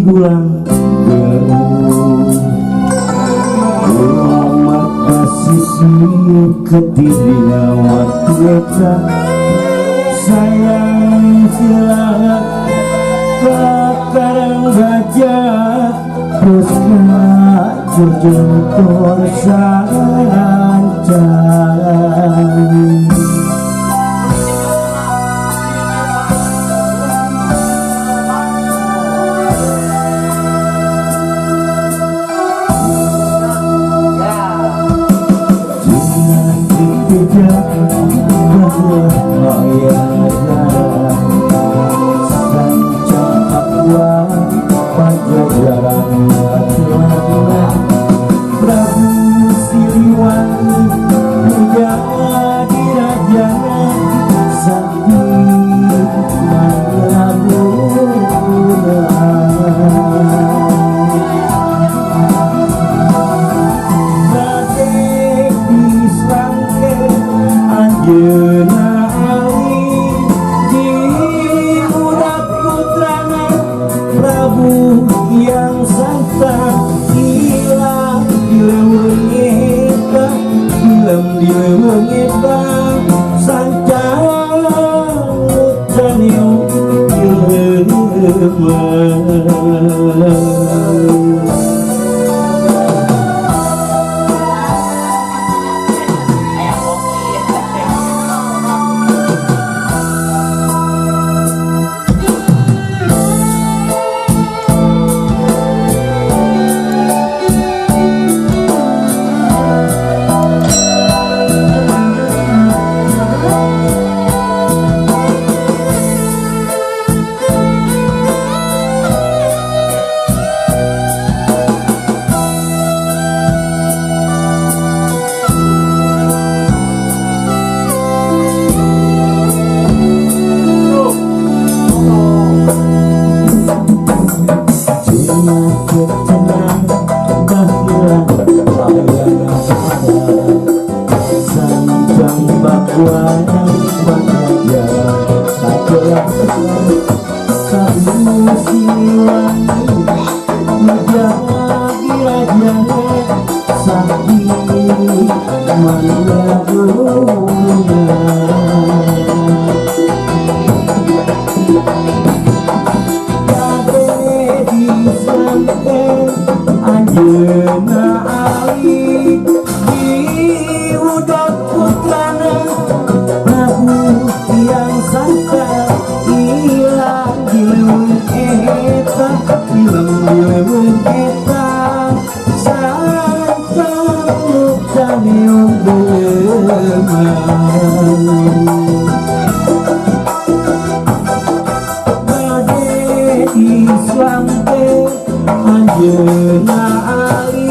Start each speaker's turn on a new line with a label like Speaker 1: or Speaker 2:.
Speaker 1: gulang maka sisi ketidaknya waktu sayang silahat karang gajah terus jujur korsancang Prabu Siliwangi menjadi raja sakti Mandraguna. Batik disangke anjeuna ali di budak putrana Prabu yang santang hilang dilewengeta film dilewengeta sancang utaniu anjeuna ali di budak putrana Prabu yang sangka hilang dilewengeta film dilewengeta sancang utaniu Islam anjeuna ali